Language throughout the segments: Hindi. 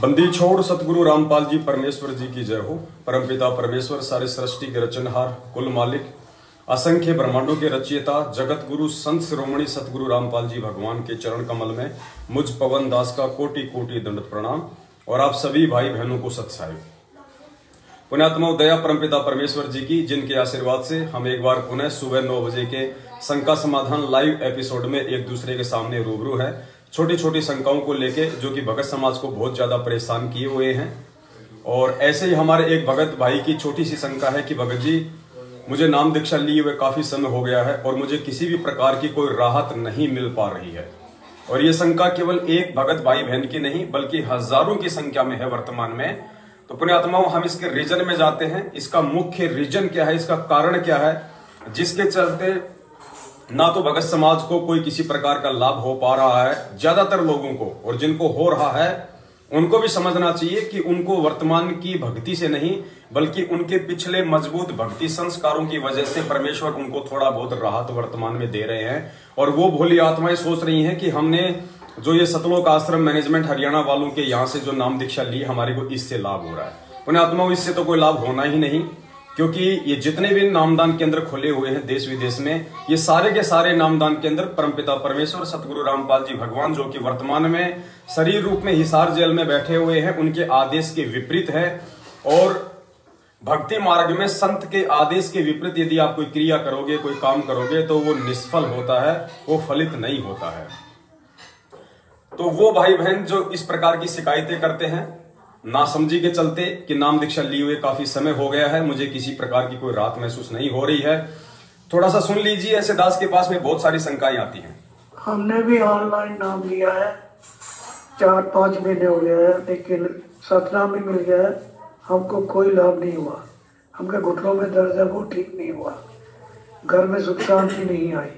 बंदी छोड़ सतगुरु रामपाल जी परमेश्वर जी की जय हो। परमपिता परमेश्वर सारे सृष्टि के रचनहार, कुल मालिक, असंख्य ब्रह्मांडों के रचयिता, जगत गुरु संत शिरोमणि सतगुरु रामपाल जी भगवान के चरण कमल में मुझ पवन दास का कोटि कोटि दंडवत प्रणाम और आप सभी भाई बहनों को सत्साई। पुण्यात्मा दया परमपिता परमेश्वर जी की, जिनके आशीर्वाद से हम एक बार पुनः सुबह 9 बजे के शंका समाधान लाइव एपिसोड में एक दूसरे के सामने रूबरू है, छोटी छोटी शंकाओं को लेके, जो कि भगत समाज को बहुत ज्यादा परेशान किए हुए हैं। और ऐसे ही हमारे एक भगत भाई की छोटी सी शंका है कि भगत जी, मुझे नाम दीक्षा लिए हुए काफी समय हो गया है और मुझे किसी भी प्रकार की कोई राहत नहीं मिल पा रही है। और ये शंका केवल एक भगत भाई बहन की नहीं बल्कि हजारों की संख्या में है वर्तमान में। तो पुण्यात्माओं, हम इसके रीजन में जाते हैं। इसका मुख्य रीजन क्या है, इसका कारण क्या है, जिसके चलते ना तो भगत समाज को कोई किसी प्रकार का लाभ हो पा रहा है ज्यादातर लोगों को, और जिनको हो रहा है उनको भी समझना चाहिए कि उनको वर्तमान की भक्ति से नहीं बल्कि उनके पिछले मजबूत भक्ति संस्कारों की वजह से परमेश्वर उनको थोड़ा बहुत राहत वर्तमान में दे रहे हैं। और वो भोली आत्माएं सोच रही हैं कि हमने जो ये सतलोक आश्रम मैनेजमेंट हरियाणा वालों के यहाँ से जो नाम दीक्षा ली, हमारे को इससे लाभ हो रहा है। पुण्यात्माओं, इससे तो कोई लाभ होना ही नहीं, क्योंकि ये जितने भी नामदान केंद्र खोले हुए हैं देश विदेश में, ये सारे के सारे नामदान केंद्र परमपिता परमेश्वर सतगुरु रामपाल जी भगवान, जो कि वर्तमान में शरीर रूप में हिसार जेल में बैठे हुए हैं, उनके आदेश के विपरीत है। और भक्ति मार्ग में संत के आदेश के विपरीत यदि आप कोई क्रिया करोगे, कोई काम करोगे, तो वो निष्फल होता है, वो फलित नहीं होता है। तो वो भाई बहन जो इस प्रकार की शिकायतें करते हैं नासमझी के चलते कि नाम दीक्षा लिए हुए काफी समय हो गया है, मुझे किसी प्रकार की कोई राहत महसूस नहीं हो रही है, थोड़ा सा सुन लीजिए। ऐसे दास के पास में बहुत सारी शंकाएं आती हैं। हमने भी ऑनलाइन नाम लिया है, 4-5 महीने हो गया है, लेकिन सतनाम भी मिल गया है, हमको कोई लाभ नहीं हुआ। हमके घुटनों में दर्द है, वो ठीक नहीं हुआ, घर में सुख शांति नहीं आई।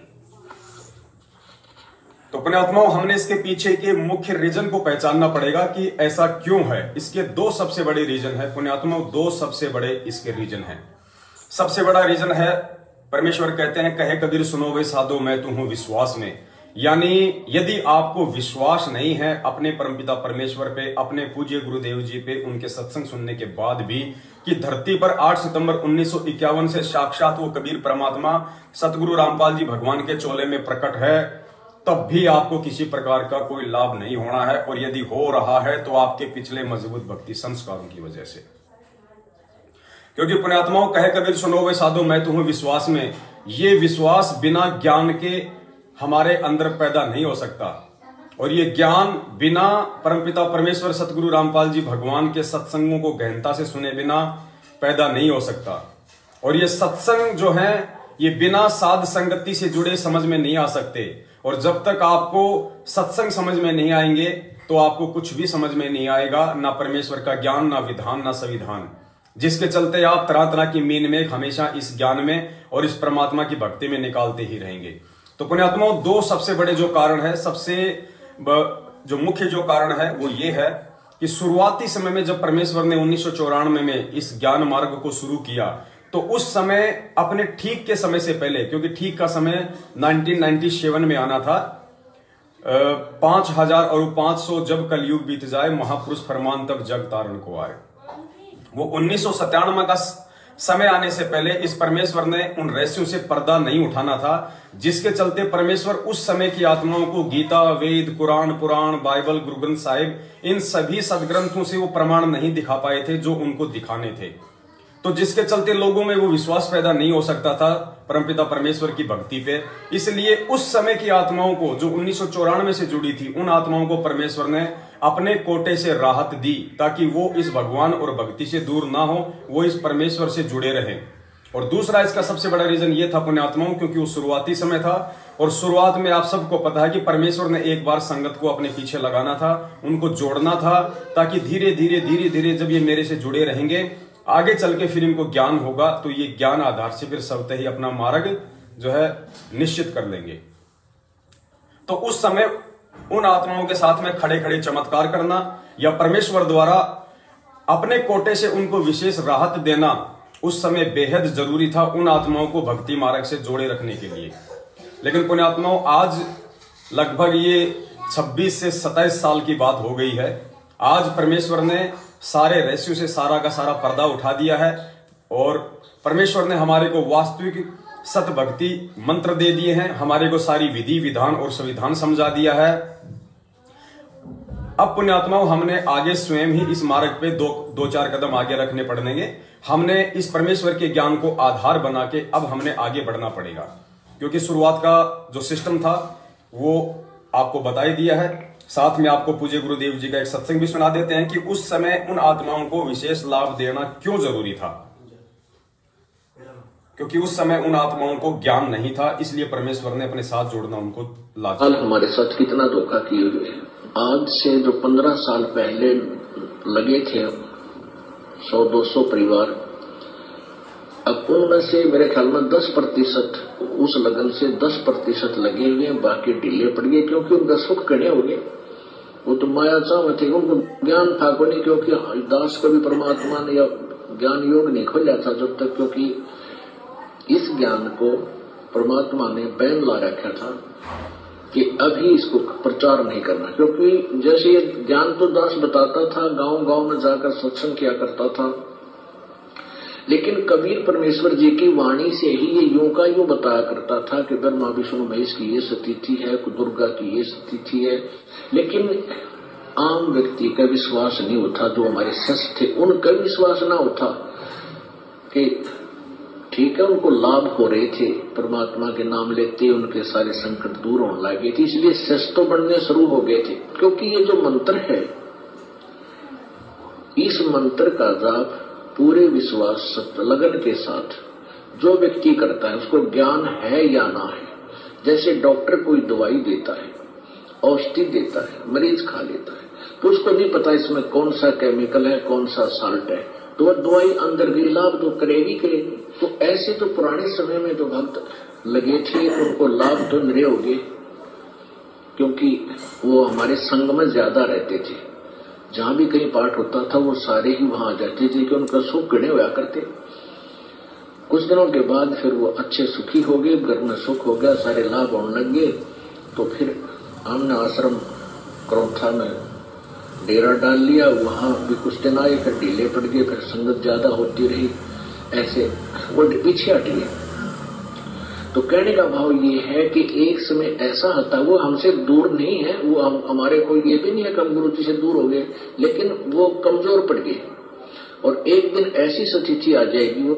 तो पुण्यात्माओं, हमने इसके पीछे के मुख्य रीजन को पहचानना पड़ेगा कि ऐसा क्यों है। इसके 2 सबसे बड़े रीजन है पुण्यात्माओं, 2 सबसे बड़े इसके रीजन है। सबसे बड़ा रीजन है, परमेश्वर कहते हैं, कहे कबीर सुनो वे साधो मैं तू हूं विश्वास में। यानी यदि आपको विश्वास नहीं है अपने परमपिता परमेश्वर पे, अपने पूज्य गुरुदेव जी पे, उनके सत्संग सुनने के बाद भी, कि धरती पर 8 सितंबर 1951 से साक्षात वो कबीर परमात्मा सतगुरु रामपाल जी भगवान के चोले में प्रकट है, तब भी आपको किसी प्रकार का कोई लाभ नहीं होना है। और यदि हो रहा है तो आपके पिछले मजबूत भक्ति संस्कारों की वजह से। क्योंकि पुण्यात्माओं, कहे कबीर सुनो वे साधो मैं तू हूं विश्वास में, ये विश्वास बिना ज्ञान के हमारे अंदर पैदा नहीं हो सकता। और ये ज्ञान बिना परमपिता परमेश्वर सतगुरु रामपाल जी भगवान के सत्संगों को गहनता से सुने बिना पैदा नहीं हो सकता। और ये सत्संग जो है, ये बिना साध संगति से जुड़े समझ में नहीं आ सकते। और जब तक आपको सत्संग समझ में नहीं आएंगे तो आपको कुछ भी समझ में नहीं आएगा, ना परमेश्वर का ज्ञान, ना विधान, ना संविधान, जिसके चलते आप तरह तरह की मीन में हमेशा इस ज्ञान में और इस परमात्मा की भक्ति में निकालते ही रहेंगे। तो पुण्यात्माओं, 2 सबसे बड़े जो कारण है, सबसे जो मुख्य जो कारण है वो ये है कि शुरुआती समय में जब परमेश्वर ने 1994 में इस ज्ञान मार्ग को शुरू किया, तो उस समय अपने ठीक के समय से पहले, क्योंकि ठीक का समय 1997 में आना था, 5000 और 500 जब कलयुग बीत जाए महापुरुष फरमान तब जग तारण को आए, वो 1997 का समय आने से पहले इस परमेश्वर ने उन रहस्यों से पर्दा नहीं उठाना था, जिसके चलते परमेश्वर उस समय की आत्माओं को गीता, वेद, कुरान, पुराण, बाइबल, गुरु ग्रंथ साहिब, इन सभी सदग्रंथों से वो प्रमाण नहीं दिखा पाए थे जो उनको दिखाने थे। तो जिसके चलते लोगों में वो विश्वास पैदा नहीं हो सकता था परमपिता परमेश्वर की भक्ति पे। इसलिए उस समय की आत्माओं को, जो 1994 से जुड़ी थी, उन आत्माओं को परमेश्वर ने अपने कोटे से राहत दी, ताकि वो इस भगवान और भक्ति से दूर ना हो, वो इस परमेश्वर से जुड़े रहें। और दूसरा इसका सबसे बड़ा रीजन ये था पुण्यात्माओं, क्योंकि वो शुरुआती समय था, और शुरुआत में आप सबको पता है कि परमेश्वर ने एक बार संगत को अपने पीछे लगाना था, उनको जोड़ना था, ताकि धीरे धीरे जब ये मेरे से जुड़े रहेंगे, आगे चल के फिर इनको ज्ञान होगा, तो ये ज्ञान आधार से फिर स्वतः ही अपना मार्ग जो है निश्चित कर लेंगे। तो उस समय उन आत्माओं के साथ में खड़े खड़े चमत्कार करना या परमेश्वर द्वारा अपने कोटे से उनको विशेष राहत देना उस समय बेहद जरूरी था, उन आत्माओं को भक्ति मार्ग से जोड़े रखने के लिए। लेकिन पुण्यात्माओं, आज लगभग ये 26 से 27 साल की बात हो गई है। आज परमेश्वर ने सारे रहस्यों से सारा का सारा पर्दा उठा दिया है और परमेश्वर ने हमारे को वास्तविक सत भक्ति मंत्र दे दिए हैं, हमारे को सारी विधि विधान और संविधान समझा दिया है। अब पुण्यात्माओं, हमने आगे स्वयं ही इस मार्ग पे दो चार कदम आगे रखने पड़ेंगे। हमने इस परमेश्वर के ज्ञान को आधार बना के अब हमने आगे बढ़ना पड़ेगा, क्योंकि शुरुआत का जो सिस्टम था वो आपको बता ही दिया है। साथ में आपको पूज्य गुरुदेव जी का एक सत्संग भी सुना देते हैं कि उस समय उन आत्माओं को विशेष लाभ देना क्यों जरूरी था, क्योंकि उस समय उन आत्माओं को ज्ञान नहीं था, इसलिए परमेश्वर ने अपने साथ जोड़ना उनको लाजा। कल हमारे साथ कितना धोखा किए हुए हैं। आज से जो 15 साल पहले लगे थे 100-200 परिवार, अब उनमें से मेरे ख्याल में 10% उस लगन से 10% लगे हुए हैं, बाकी ढीले पड़ गए, क्योंकि उनका सुख कड़े हो गए। वो तो माया चाह थे, उनको ज्ञान था को नहीं, क्योंकि दास को भी परमात्मा ने या ज्ञान योग नहीं खोला था जब तक, क्योंकि इस ज्ञान को परमात्मा ने बैन ला रखा था कि अभी इसको प्रचार नहीं करना। क्योंकि जैसे ये ज्ञान तो दास बताता था, गांव गांव में जाकर सत्संग किया करता था, लेकिन कबीर परमेश्वर जी की वाणी से ही ये यूं का यूं बताया करता था कि ब्रह्मा विष्णु महेश की ये स्थिति है, दुर्गा की ये स्थिति है, लेकिन आम व्यक्ति का विश्वास नहीं होता। जो हमारे सच थे उनका विश्वास ना होता कि ठीक है, उनको लाभ हो रहे थे, परमात्मा के नाम लेते उनके सारे संकट दूर होने लगे थे, इसलिए सच तो बढ़ने शुरू हो गए थे। क्योंकि ये जो मंत्र है, इस मंत्र का जाप पूरे विश्वास सत्य लगन के साथ जो व्यक्ति करता है, उसको ज्ञान है या ना है। जैसे डॉक्टर कोई दवाई देता है, औषधि देता है, मरीज खा लेता है, तो उसको नहीं पता इसमें कौन सा केमिकल है, कौन सा साल्ट है, तो वह दवाई अंदर भी लाभ तो करेगी। तो ऐसे तो पुराने समय में जो भक्त लगे थे उनको लाभ तो मिले होंगे, क्योंकि वो हमारे संग में ज्यादा रहते थे। जहां भी कहीं पाठ होता था वो सारे ही वहां आ जाते थे कि उनका सुख गणे हुआ करते। कुछ दिनों के बाद फिर वो अच्छे सुखी हो गए, घर में सुख हो गया, सारे लाभ होने लग गए। तो फिर हमने आश्रम क्रोथा में डेरा डाल लिया, वहां भी कुछ दिन आए, फिर ढीले पड़ गए, फिर संगत ज्यादा होती रही, ऐसे वो पीछे हट गए। तो कहने का भाव ये है कि एक समय ऐसा आता, वो हमसे दूर नहीं है, वो हमारे कोई ये भी नहीं है कि हम गुरु जी से दूर हो गए, लेकिन वो कमजोर पड़ गए और एक दिन ऐसी स्थिति आ जाएगी। वो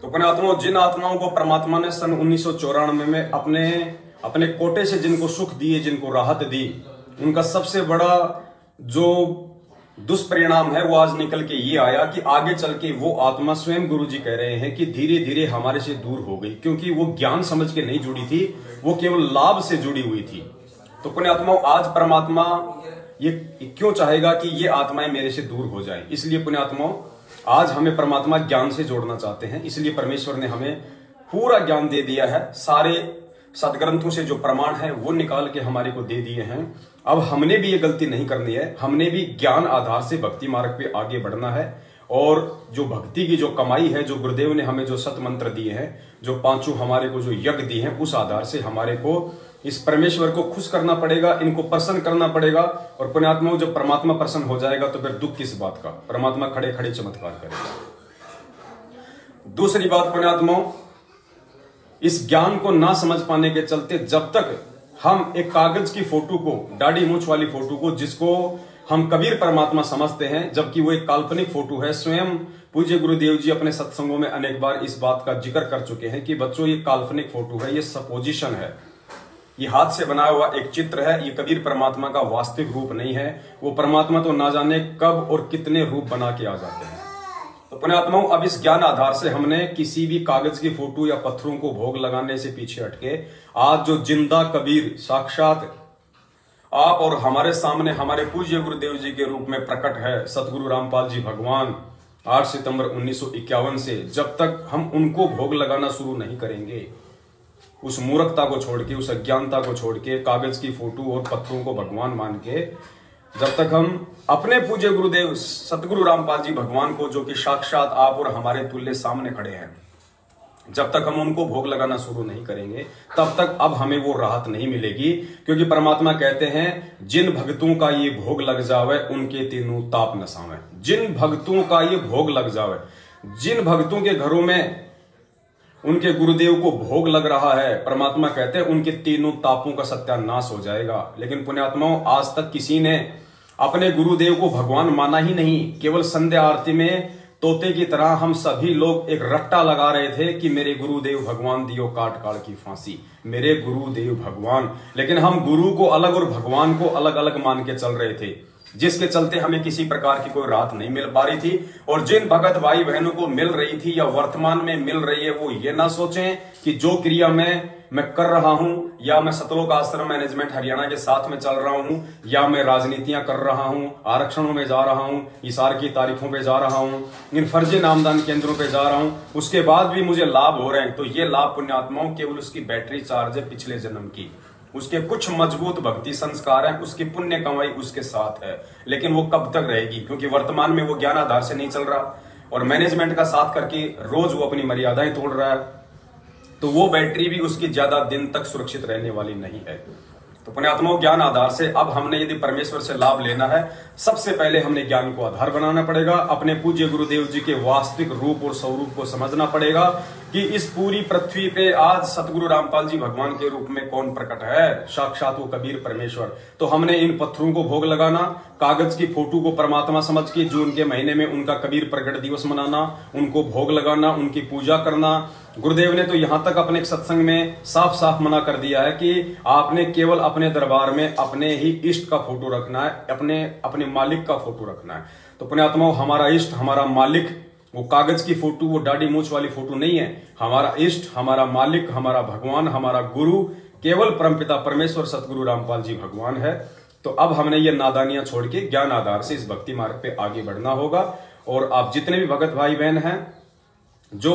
तो पुण्यात्माओं, जिन आत्माओं को परमात्मा ने सन 1994 में अपने कोटे से जिनको सुख दिए, जिनको राहत दी, उनका सबसे बड़ा जो दुष्परिणाम है वो आज निकल के ये आया कि आगे चल के वो आत्मा स्वयं गुरु जी कह रहे हैं कि धीरे धीरे हमारे से दूर हो गई, क्योंकि वो ज्ञान समझ के नहीं जुड़ी थी, वो केवल लाभ से जुड़ी हुई थी। तो पुण्यात्माओं, आज परमात्मा ये क्यों चाहेगा कि ये आत्माएं मेरे से दूर हो जाए? इसलिए पुण्यात्माओं, आज हमें परमात्मा ज्ञान से जोड़ना चाहते हैं, इसलिए परमेश्वर ने हमें पूरा ज्ञान दे दिया है। सारे सदग्रंथों से जो प्रमाण है वो निकाल के हमारे को दे दिए हैं। अब हमने भी ये गलती नहीं करनी है, हमने भी ज्ञान आधार से भक्ति मार्ग पे आगे बढ़ना है। और जो भक्ति की जो कमाई है, जो गुरुदेव ने हमें जो सत मंत्र दिए हैं, जो पांचों हमारे को जो यज्ञ दिए हैं, उस आधार से हमारे को इस परमेश्वर को खुश करना पड़ेगा, इनको प्रसन्न करना पड़ेगा। और पुण्यात्माओं, जब परमात्मा प्रसन्न हो जाएगा तो फिर दुख किस बात का? परमात्मा खड़े खड़े चमत्कार करेगा। दूसरी बात पुण्यात्माओं, इस ज्ञान को ना समझ पाने के चलते जब तक हम एक कागज की फोटो को, दाढ़ी मूंछ वाली फोटो को, जिसको हम कबीर परमात्मा समझते हैं, जबकि वो एक काल्पनिक फोटो है। स्वयं पूज्य गुरुदेव जी अपने सत्संगों में अनेक बार इस बात का जिक्र कर चुके हैं कि बच्चों, ये काल्पनिक फोटो है, ये सपोजिशन है, ये हाथ से बनाया हुआ एक चित्र है, ये कबीर परमात्मा का वास्तविक रूप नहीं है। वो परमात्मा तो ना जाने कब और कितने रूप बना के आ जाते हैं। तो पुण्यात्माओं, अब इस ज्ञान आधार से हमने किसी भी कागज की फोटो या पत्थरों को भोग लगाने से पीछे हटके आज जो जिंदा कबीर साक्षात आप और हमारे सामने हमारे पूज्य गुरुदेव जी के रूप में प्रकट है, सतगुरु रामपाल जी भगवान, 8 सितंबर 1951 से जब तक हम उनको भोग लगाना शुरू नहीं करेंगे, उस मूर्खता को छोड़ के, उस अज्ञानता को छोड़ के, कागज की फोटो और पत्थरों को भगवान मान के, जब तक हम अपने पूज्य गुरुदेव सतगुरु रामपाल जी भगवान को, जो कि साक्षात आप और हमारे तुल्य सामने खड़े हैं, जब तक हम उनको भोग लगाना शुरू नहीं करेंगे तब तक अब हमें वो राहत नहीं मिलेगी, क्योंकि परमात्मा कहते हैं जिन भक्तों का ये भोग लग जावे उनके तीनों ताप नसावे। जिन भक्तों का ये भोग लग जावे, जिन भक्तों के घरों में उनके गुरुदेव को भोग लग रहा है, परमात्मा कहते हैं उनके तीनों तापों का सत्यानाश हो जाएगा। लेकिन पुण्यात्माओं, आज तक किसी ने अपने गुरुदेव को भगवान माना ही नहीं। केवल संध्या आरती में तोते की तरह हम सभी लोग एक रट्टा लगा रहे थे कि मेरे गुरुदेव भगवान दियो काट काट की फांसी, मेरे गुरुदेव भगवान। लेकिन हम गुरु को अलग और भगवान को अलग अलग मान के चल रहे थे, जिसके चलते हमें किसी प्रकार की कोई राहत नहीं मिल पा रही थी। और जिन भगत भाई बहनों को मिल रही थी या वर्तमान में मिल रही है, वो ये ना सोचें कि जो क्रिया मैं कर रहा हूं, या मैं सतलोक आश्रम मैनेजमेंट हरियाणा के साथ में चल रहा हूं, या मैं राजनीतियां कर रहा हूं, आरक्षणों में जा रहा हूं, इशार की तारीखों पे जा रहा हूं, इन फर्जी नामदान केंद्रों पे जा रहा हूं, उसके बाद भी मुझे लाभ हो रहे हैं। तो ये लाभ पुण्यात्माओं केवल उसकी बैटरी चार्ज है पिछले जन्म की, उसके कुछ मजबूत भक्ति संस्कार हैं, उसकी पुण्य कमाई उसके साथ है। लेकिन वो कब तक रहेगी, क्योंकि वर्तमान में वो ज्ञान आधार से नहीं चल रहा और मैनेजमेंट का साथ करके रोज वो अपनी मर्यादाएं तोड़ रहा है, तो वो बैटरी भी उसकी ज्यादा दिन तक सुरक्षित रहने वाली नहीं है। तो पुण्यात्माओं, ज्ञान आधार से अब हमने यदि परमेश्वर से लाभ लेना है, सबसे पहले हमने ज्ञान को आधार बनाना पड़ेगा। अपने पूज्य गुरुदेव जी के वास्तविक रूप और स्वरूप को समझना पड़ेगा कि इस पूरी पृथ्वी पे आज सतगुरु रामपाल जी भगवान के रूप में कौन प्रकट है, साक्षात वो कबीर परमेश्वर। तो हमने इन पत्थरों को भोग लगाना, कागज की फोटो को परमात्मा समझ के जून के महीने में उनका कबीर प्रकट दिवस मनाना, उनको भोग लगाना, उनकी पूजा करना। गुरुदेव ने तो यहां तक अपने सत्संग में साफ साफ मना कर दिया है कि आपने केवल अपने दरबार में अपने ही इष्ट का फोटो रखना है, अपने मालिक का फोटो रखना है। तो पुण्यात्माओं, हमारा इष्ट, हमारा मालिक वो कागज की फोटो, वो दाढ़ी मूछ वाली फोटो नहीं है। हमारा इष्ट, हमारा मालिक, हमारा भगवान, हमारा गुरु केवल परमपिता परमेश्वर सतगुरु रामपाल जी भगवान है। तो अब हमने ये नादानियां छोड़ के ज्ञान आधार से इस भक्ति मार्ग पे आगे बढ़ना होगा। और आप जितने भी भगत भाई बहन हैं जो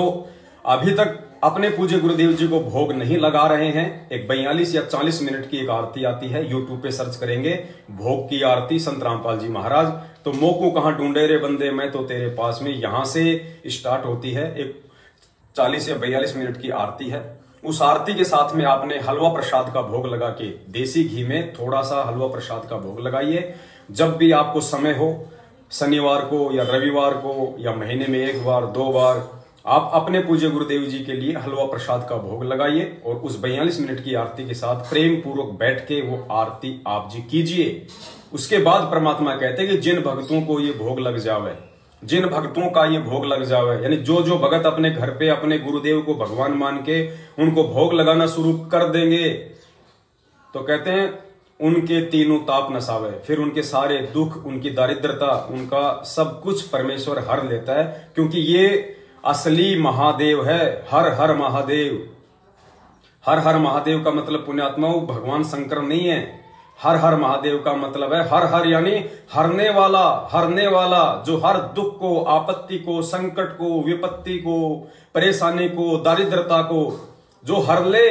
अभी तक अपने पूज्य गुरुदेव जी को भोग नहीं लगा रहे हैं, एक 42 या 40 मिनट की एक आरती आती है, यूट्यूब पे सर्च करेंगे भोग की आरती संत रामपाल जी महाराज, तो मोको कहां ढूंढे रे बंदे मैं तो तेरे पास में, यहां से स्टार्ट होती है। एक 40 या 42 मिनट की आरती है। उस आरती के साथ में आपने हलवा प्रसाद का भोग लगा के, देसी घी में थोड़ा सा हलवा प्रसाद का भोग लगाइए। जब भी आपको समय हो, शनिवार को या रविवार को या महीने में एक बार 2 बार, आप अपने पूज्य गुरुदेव जी के लिए हलवा प्रसाद का भोग लगाइए और उस 42 मिनट की आरती के साथ प्रेम पूर्वक बैठ के वो आरती आप जी कीजिए। उसके बाद परमात्मा कहते हैं कि जिन भक्तों को ये भोग लग जावे, जिन भक्तों का ये भोग लग जावे, यानी जो भगत अपने घर पे अपने गुरुदेव को भगवान मान के उनको भोग लगाना शुरू कर देंगे, तो कहते हैं उनके तीनों ताप नसावे, फिर उनके सारे दुख, उनकी दारिद्रता, उनका सब कुछ परमेश्वर हर लेता है। क्योंकि ये असली महादेव है। हर हर महादेव, हर हर महादेव का मतलब पुण्यात्माओं भगवान शंकर नहीं है। हर हर महादेव का मतलब है हर हर यानी हरने वाला, जो हर दुख को, आपत्ति को, संकट को, विपत्ति को, परेशानी को, दारिद्रता को जो हर ले,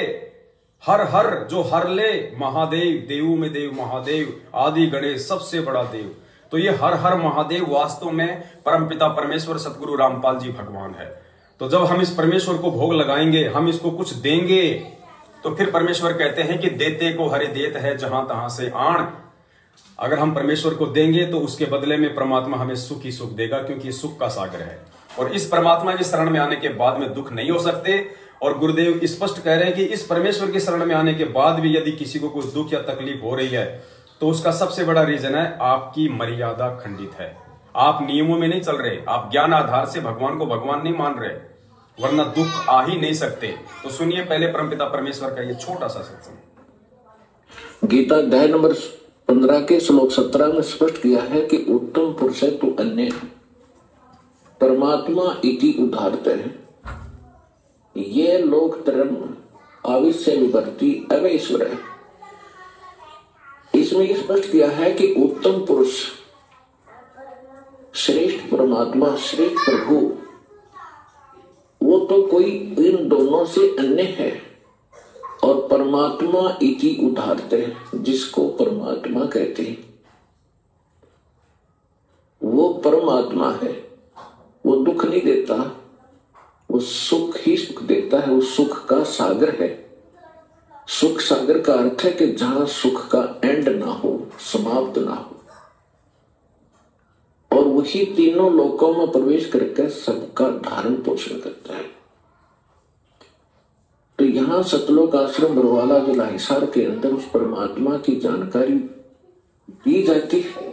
हर जो हर ले महादेव, देवों में देव महादेव, आदि गणेश, सबसे बड़ा देव। तो ये हर हर महादेव वास्तव में परमपिता परमेश्वर सतगुरु रामपाल जी भगवान है। तो जब हम इस परमेश्वर को भोग लगाएंगे, हम इसको कुछ देंगे, तो फिर परमेश्वर कहते हैं कि देते को हरि देत है जहां तहां से आण। अगर हम परमेश्वर को देंगे तो उसके बदले में परमात्मा हमें सुख ही सुख देगा, क्योंकि ये सुख का सागर है। और इस परमात्मा की शरण में आने के बाद में दुख नहीं हो सकते। और गुरुदेव स्पष्ट कह रहे हैं कि इस परमेश्वर की शरण में आने के बाद भी यदि किसी को कोई दुख या तकलीफ हो रही है, तो उसका सबसे बड़ा रीजन है आपकी मर्यादा खंडित है। आप नियमों में नहीं चल रहे, आप ज्ञान आधार से भगवान को भगवान नहीं मान रहे, वरना दुख आ ही नहीं सकते। तो सुनिए पहले परमपिता परमेश्वर का ये छोटा सा सत्संग। गीता अध्याय नंबर 15 के श्लोक 17 में स्पष्ट किया है कि उत्तम पुरुष है तो अन्य परमात्मा इति उदाहरते हैं, ये लोक धर्म आविश्य विवर्ती अवैश्वर है। इसमें यह स्पष्ट किया है कि उत्तम पुरुष, श्रेष्ठ परमात्मा, श्रेष्ठ प्रभु, वो तो कोई इन दोनों से अन्य है। और परमात्मा इति उदाहरते हैं, जिसको परमात्मा कहते हैं, वो परमात्मा है। वो दुख नहीं देता, वो सुख ही सुख देता है, वो सुख का सागर है। सुख सागर का अर्थ है कि जहां सुख का एंड ना हो, समाप्त ना हो, और वही तीनों लोकों में प्रवेश करके सबका धारण पोषण करता है। तो यहां सतलोक आश्रम बरवाला जो लाहिसार के अंदर उस परमात्मा की जानकारी दी जाती है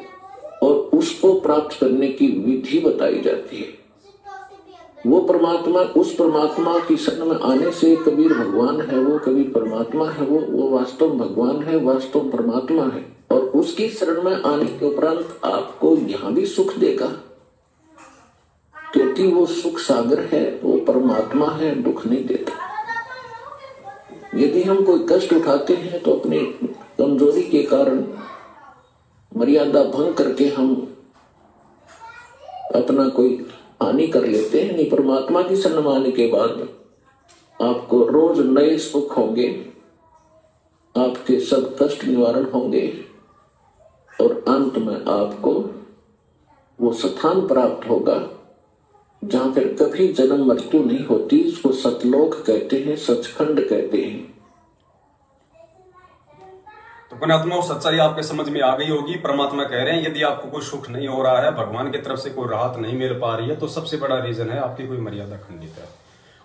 और उसको प्राप्त करने की विधि बताई जाती है। वो परमात्मा, उस परमात्मा की शरण में आने से कबीर भगवान है वो, कबीर परमात्मा है वो वास्तव भगवान है, वास्तव परमात्मा है। और उसकी शरण में आने के उपरांत आपको यहां भी सुख देगा, क्योंकि वो सुख सागर है, वो परमात्मा है, दुख नहीं देता। यदि हम कोई कष्ट उठाते हैं तो अपनी कमजोरी के कारण मर्यादा भंग करके हम अपना कोई हानि कर लेते हैं। नहीं, परमात्मा की शरण में आने के बाद आपको रोज नए सुख होंगे, आपके सब कष्ट निवारण होंगे और अंत में आपको वो स्थान प्राप्त होगा जहां फिर कभी जन्म मृत्यु नहीं होती। इसको सतलोक कहते हैं, सचखंड कहते हैं। तो पुण्यात्मा सच्चाई आपके समझ में आ गई होगी। परमात्मा कह रहे हैं यदि आपको कोई सुख नहीं हो रहा है, भगवान की तरफ से कोई राहत नहीं मिल पा रही है, तो सबसे बड़ा रीजन है आपकी कोई मर्यादा खंडित है।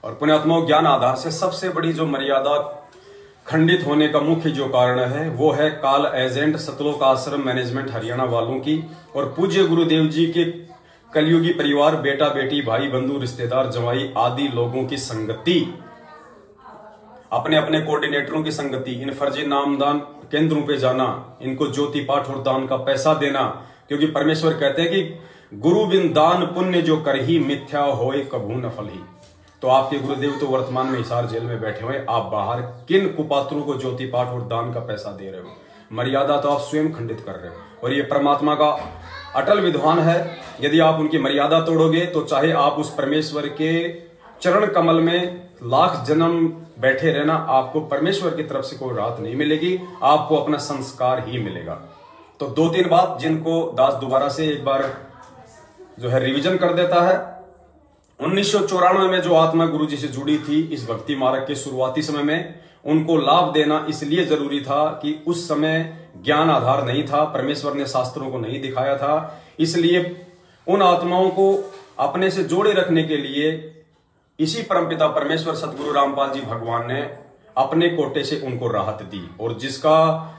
और पुण्यात्मा ज्ञान आधार से सबसे बड़ी जो मर्यादा खंडित होने का मुख्य जो कारण है वो है काल एजेंट सतलोक आश्रम मैनेजमेंट हरियाणा वालों की और पूज्य गुरुदेव जी के कलयुगी परिवार, बेटा बेटी, भाई बंधु, रिश्तेदार, जवाई आदि लोगों की संगति, अपने अपने कोऑर्डिनेटरों की संगति, इन फर्जी नामदान केंद्रों पे जाना, इनको ज्योति पाठ और दान का पैसा देना, क्योंकि परमेश्वर कहते हैं कि गुरु बिन दान पुण्य जो कर ही मिथ्या होए कभू न फल ही। तो आपके गुरुदेव तो वर्तमान में हिसार जेल में बैठे हुए, आप बाहर किन कुपात्रों को ज्योति पाठ और दान का पैसा दे रहे हो? मर्यादा तो आप स्वयं खंडित कर रहे हो। और ये परमात्मा का अटल विधान है, यदि आप उनकी मर्यादा तोड़ोगे तो चाहे आप उस परमेश्वर के चरण कमल में लाख जन्म बैठे रहना, आपको परमेश्वर की तरफ से कोई राहत नहीं मिलेगी, आपको अपना संस्कार ही मिलेगा। तो 2-3 बात जिनको दास दोबारा से एक बार जो है रिवीजन कर देता है। 1994 में जो आत्मा गुरु जी से जुड़ी थी इस भक्ति मार्ग के शुरुआती समय में, उनको लाभ देना इसलिए जरूरी था कि उस समय ज्ञान आधार नहीं था, परमेश्वर ने शास्त्रों को नहीं दिखाया था। इसलिए उन आत्माओं को अपने से जोड़े रखने के लिए इसी परमपिता परमेश्वर सतगुरु रामपाल जी भगवान ने अपने कोटे से उनको राहत दी, और जिसका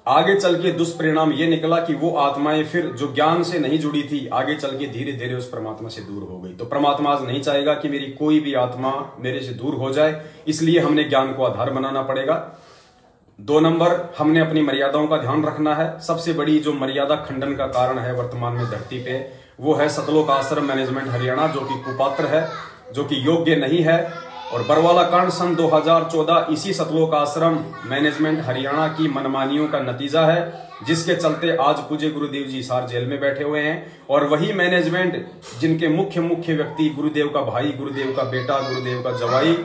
आगे चल के दुष्परिणाम ये निकला कि वो आत्माएं फिर जो ज्ञान से नहीं जुड़ी थी आगे चल के धीरे धीरे उस परमात्मा से दूर हो गई। तो परमात्मा आज नहीं चाहेगा कि मेरी कोई भी आत्मा मेरे से दूर हो जाए, इसलिए हमने ज्ञान को आधार बनाना पड़ेगा। 2 नंबर, हमने अपनी मर्यादाओं का ध्यान रखना है। सबसे बड़ी जो मर्यादा खंडन का कारण है वर्तमान में धरती पे, वो है सतलोक आश्रम मैनेजमेंट हरियाणा, जो कि कुपात्र है, जो कि योग्य नहीं है। और बरवाला कांड सन 2014 इसी सतलोक आश्रम मैनेजमेंट हरियाणा की मनमानियों का नतीजा है, जिसके चलते आज पूज्य गुरुदेव जी हिसार जेल में बैठे हुए हैं। और वही मैनेजमेंट जिनके मुख्य व्यक्ति गुरुदेव का भाई, गुरुदेव का बेटा, गुरुदेव का जवाई,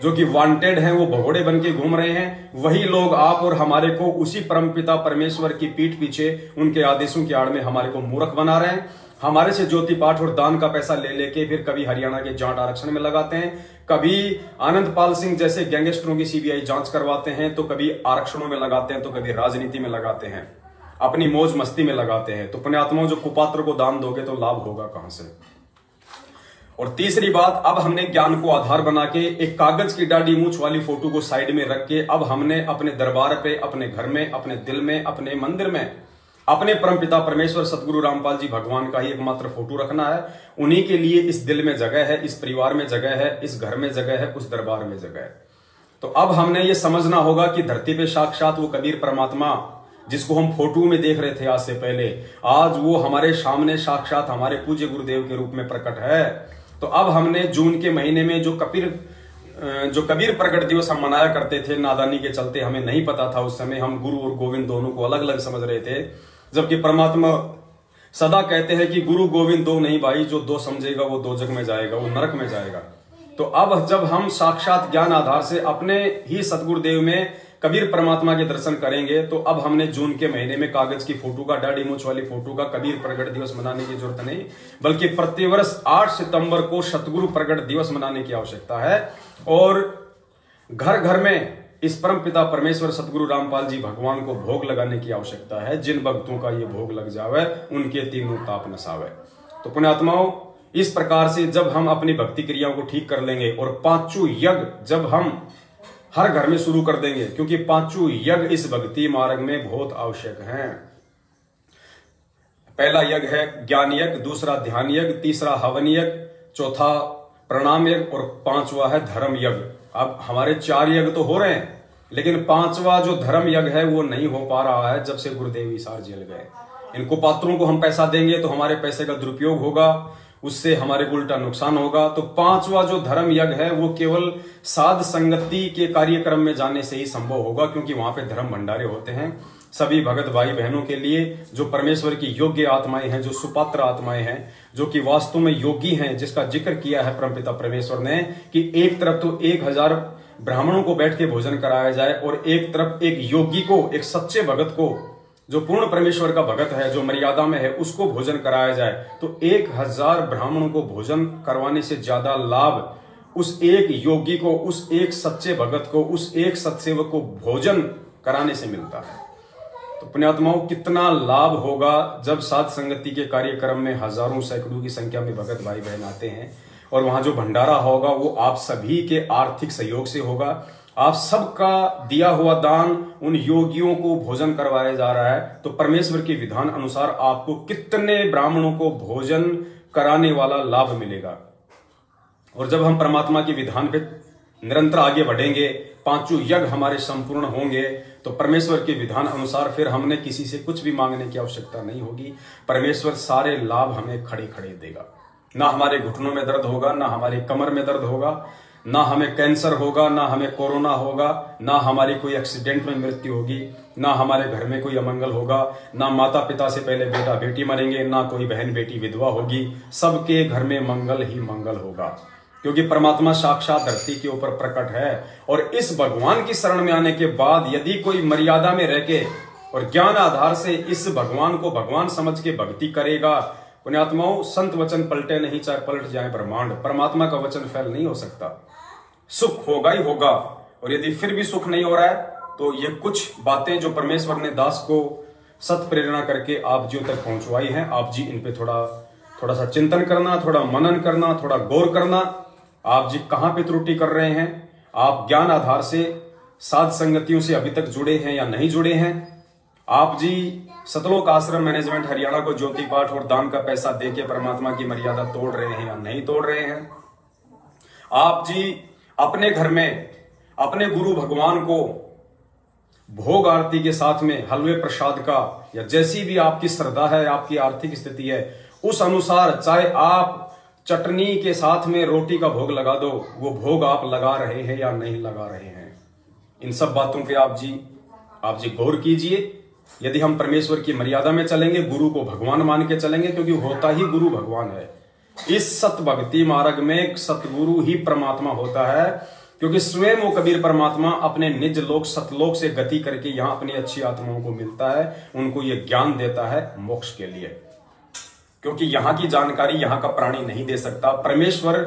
जो कि वांटेड हैं, वो भगोड़े बन के घूम रहे हैं, वही लोग आप और हमारे को उसी परमपिता परमेश्वर की पीठ पीछे उनके आदेशों की आड़ में हमारे को मूर्ख बना रहे हैं। हमारे से ज्योति पाठ और दान का पैसा ले लेके फिर कभी हरियाणा के जाट आरक्षण में लगाते हैं, कभी आनंदपाल सिंह जैसे गैंगस्टरों की सीबीआई जांच करवाते हैं, तो कभी आरक्षणों में लगाते हैं, तो कभी राजनीति में लगाते हैं, अपनी मौज मस्ती में लगाते हैं। तो पुण्यात्माओं, जो कुपात्र को दान दोगे तो लाभ होगा कहां से? और तीसरी बात, अब हमने ज्ञान को आधार बना के एक कागज की डाडी मूछ वाली फोटो को साइड में रख के अब हमने अपने दरबार पे, अपने घर में, अपने दिल में, अपने मंदिर में अपने परमपिता परमेश्वर सतगुरु रामपाल जी भगवान का ही एकमात्र फोटो रखना है। उन्हीं के लिए इस दिल में जगह है, इस परिवार में जगह है, इस घर में जगह है, उस दरबार में जगह है। तो अब हमने ये समझना होगा कि धरती पे साक्षात वो कबीर परमात्मा जिसको हम फोटो में देख रहे थे आज से पहले, आज वो हमारे सामने साक्षात हमारे पूज्य गुरुदेव के रूप में प्रकट है। तो अब हमने जून के महीने में जो कबीर प्रकट दिवस हम मनाया करते थे, नादानी के चलते हमें नहीं पता था, उस समय हम गुरु और गोविंद दोनों को अलग अलग समझ रहे थे, जबकि परमात्मा सदा कहते हैं कि गुरु गोविंद दो नहीं भाई, जो 2 समझेगा वो 2 जग में जाएगा, वो नरक में जाएगा। तो अब जब हम साक्षात ज्ञान आधार से अपने ही सतगुरुदेव में कबीर परमात्मा के दर्शन करेंगे। तो अब हमने जून के महीने में कागज की फोटो का, दाढ़ी मूंछ वाली फोटो का कबीर प्रगट दिवस मनाने की जरूरत नहीं, बल्कि प्रतिवर्ष 8 सितंबर को सतगुरु प्रगट दिवस मनाने की आवश्यकता है। और घर घर में इस परम पिता परमेश्वर सतगुरु रामपाल जी भगवान को भोग लगाने की आवश्यकता है। जिन भक्तों का ये भोग लग जावे उनके तीनों ताप नसावे। तो पुण्यात्माओं, इस प्रकार से जब हम अपनी भक्ति क्रियाओं को ठीक कर लेंगे और 5 यज्ञ जब हम हर घर में शुरू कर देंगे, क्योंकि 5 यज्ञ इस भक्ति मार्ग में बहुत आवश्यक हैं। पहला यज्ञ है ज्ञान यज्ञ, दूसरा ध्यान यज्ञ, तीसरा हवन यज्ञ, चौथा प्रणाम यज्ञ और 5वां है धर्म यज्ञ। अब हमारे 4 यज्ञ तो हो रहे हैं, लेकिन 5वां जो धर्म यज्ञ है वो नहीं हो पा रहा है जब से गुरुदेव ईसार जेल गए। इनको पात्रों को हम पैसा देंगे तो हमारे पैसे का दुरुपयोग होगा, उससे हमारे को उल्टा नुकसान होगा। तो 5वां जो धर्म यज्ञ है वो केवल साध संगति के कार्यक्रम में जाने से ही संभव होगा, क्योंकि वहां पे धर्म भंडारे होते हैं। सभी भगत भाई बहनों के लिए जो परमेश्वर की योग्य आत्माएं हैं, जो सुपात्र आत्माएं हैं, जो कि वास्तव में योगी हैं, जिसका जिक्र किया है परमपिता परमेश्वर ने कि एक तरफ तो 1000 ब्राह्मणों को बैठ के भोजन कराया जाए और एक तरफ एक योगी को, एक सच्चे भगत को, जो पूर्ण परमेश्वर का भगत है, जो मर्यादा में है, उसको भोजन कराया जाए। तो 1000 ब्राह्मणों को भोजन करवाने से ज्यादा लाभ उस एक योगी को, उस एक सच्चे भगत को, उस एक सत्सेवक को भोजन कराने से मिलता है। तो पुण्यात्माओं, कितना लाभ होगा जब साध संगति के कार्यक्रम में हजारों सैकड़ों की संख्या में भगत भाई बहन आते हैं और वहां जो भंडारा होगा वो आप सभी के आर्थिक सहयोग से होगा। आप सबका दिया हुआ दान उन योगियों को भोजन करवाया जा रहा है। तो परमेश्वर के विधान अनुसार आपको कितने ब्राह्मणों को भोजन कराने वाला लाभ मिलेगा। और जब हम परमात्मा के विधान पे निरंतर आगे बढ़ेंगे, 5 यज्ञ हमारे संपूर्ण होंगे, तो परमेश्वर के विधान अनुसार फिर हमने किसी से कुछ भी मांगने की आवश्यकता नहीं होगी। परमेश्वर सारे लाभ हमें खड़े खड़े देगा। ना हमारे घुटनों में दर्द होगा, ना हमारे कमर में दर्द होगा, ना हमें कैंसर होगा, ना हमें कोरोना होगा, ना हमारी कोई एक्सीडेंट में मृत्यु होगी, ना हमारे घर में कोई अमंगल होगा, ना माता पिता से पहले बेटा बेटी मरेंगे, ना कोई बहन बेटी विधवा होगी। सबके घर में मंगल ही मंगल होगा, क्योंकि परमात्मा साक्षात धरती के ऊपर प्रकट है। और इस भगवान की शरण में आने के बाद यदि कोई मर्यादा में रह के और ज्ञान आधार से इस भगवान को भगवान समझ के भक्ति करेगा, पुण्यात्माओं, संत वचन पलटे नहीं, चाहे पलट जाए ब्रह्मांड, परमात्मा का वचन फेल नहीं हो सकता। सुख होगा ही होगा। और यदि फिर भी सुख नहीं हो रहा है तो ये कुछ बातें जो परमेश्वर ने दास को सत प्रेरणा करके आप जियों तक पहुंचवाई हैं, आप जी इन पे थोड़ा सा चिंतन करना, थोड़ा मनन करना, थोड़ा गौर करना। आप जी कहां पे त्रुटि कर रहे हैं, आप ज्ञान आधार से साध संगतियों से अभी तक जुड़े हैं या नहीं जुड़े हैं। आप जी सतलोक आश्रम मैनेजमेंट हरियाणा को ज्योति पाठ और दान का पैसा देके परमात्मा की मर्यादा तोड़ रहे हैं या नहीं तोड़ रहे हैं। आप जी अपने घर में अपने गुरु भगवान को भोग आरती के साथ में हलवे प्रसाद का, या जैसी भी आपकी श्रद्धा है, आपकी आर्थिक स्थिति है, उस अनुसार चाहे आप चटनी के साथ में रोटी का भोग लगा दो, वो भोग आप लगा रहे हैं या नहीं लगा रहे हैं। इन सब बातों पे आप जी गौर कीजिए। यदि हम परमेश्वर की मर्यादा में चलेंगे, गुरु को भगवान मान के चलेंगे, क्योंकि होता ही गुरु भगवान है। इस सत भक्ति मार्ग में सतगुरु ही परमात्मा होता है, क्योंकि स्वयं वो कबीर परमात्मा अपने निज लोक सतलोक से गति करके यहाँ अपनी अच्छी आत्माओं को मिलता है, उनको ये ज्ञान देता है मोक्ष के लिए। क्योंकि यहाँ की जानकारी यहाँ का प्राणी नहीं दे सकता, परमेश्वर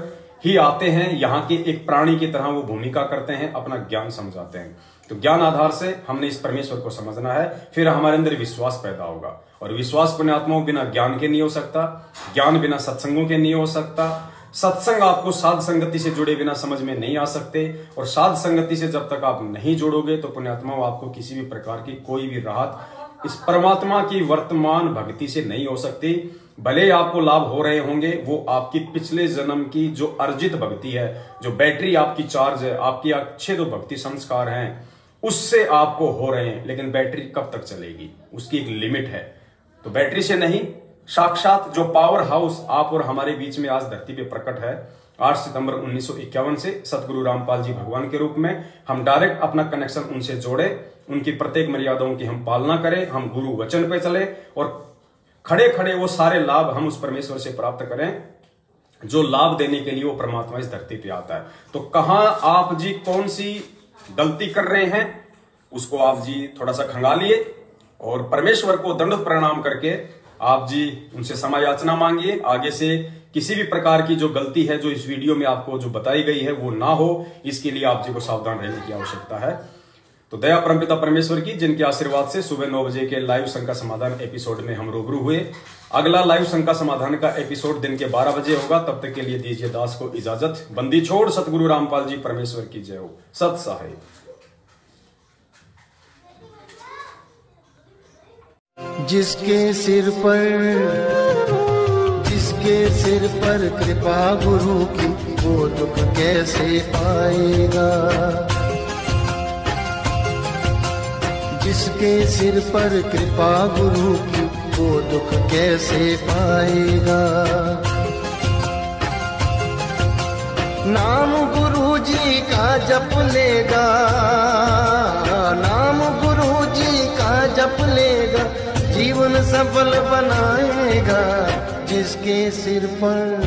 ही आते हैं, यहाँ के एक प्राणी की तरह वो भूमिका करते हैं, अपना ज्ञान समझाते हैं। तो ज्ञान आधार से हमने इस परमेश्वर को समझना है, फिर हमारे अंदर विश्वास पैदा होगा। और विश्वास पुण्यात्माओं बिना ज्ञान के नहीं हो सकता, ज्ञान बिना सत्संगों के नहीं हो सकता, सत्संग आपको साध संगति से जुड़े बिना समझ में नहीं आ सकते, और साध संगति से जब तक आप नहीं जुड़ोगे तो पुण्यात्माओं आपको किसी भी प्रकार की कोई भी राहत इस परमात्मा की वर्तमान भक्ति से नहीं हो सकती। भले आपको लाभ हो रहे होंगे, वो आपकी पिछले जन्म की जो अर्जित भक्ति है, जो बैटरी आपकी चार्ज है, आपकी अच्छे जो भक्ति संस्कार हैं, उससे आपको हो रहे हैं। लेकिन बैटरी कब तक चलेगी, उसकी एक लिमिट है। तो बैटरी से नहीं, साक्षात जो पावर हाउस आप और हमारे बीच में आज धरती पे प्रकट है, 8 सितंबर 1951 से सतगुरु रामपाल जी भगवान के रूप में हम डायरेक्ट अपना कनेक्शन उनसे जोड़े, उनकी प्रत्येक मर्यादाओं की हम पालना करें, हम गुरु वचन पे चले और खड़े खड़े वो सारे लाभ हम उस परमेश्वर से प्राप्त करें जो लाभ देने के लिए वो परमात्मा इस धरती पे आता है। तो कहां आप जी कौन सी गलती कर रहे हैं, उसको आप जी थोड़ा सा खंगालिए और परमेश्वर को दंड प्रणाम करके आप जी उनसे क्षमा याचना मांगिए। आगे से किसी भी प्रकार की जो गलती है जो इस वीडियो में आपको जो बताई गई है वो ना हो, इसके लिए आप जी को सावधान रहने की आवश्यकता है। तो दया परमपिता परमेश्वर की, जिनके आशीर्वाद से सुबह 9 बजे के लाइव शंका समाधान एपिसोड में हम रूबरू हुए। अगला लाइव शंका समाधान का एपिसोड दिन के 12 बजे होगा। तब तक के लिए दीजिए दास को इजाजत। बंदी छोड़ सतगुरु रामपाल जी परमेश्वर की जय हो। सत सहाय। जिसके सिर पर कृपा गुरु की, वो दुख कैसे पाएगा। जिसके सिर पर कृपा गुरु की, वो दुख कैसे पाएगा। नाम गुरु जी का जप लेगा, नाम गुरु जी का जप लेगा, जीवन सफल बनाएगा। जिसके सिर पर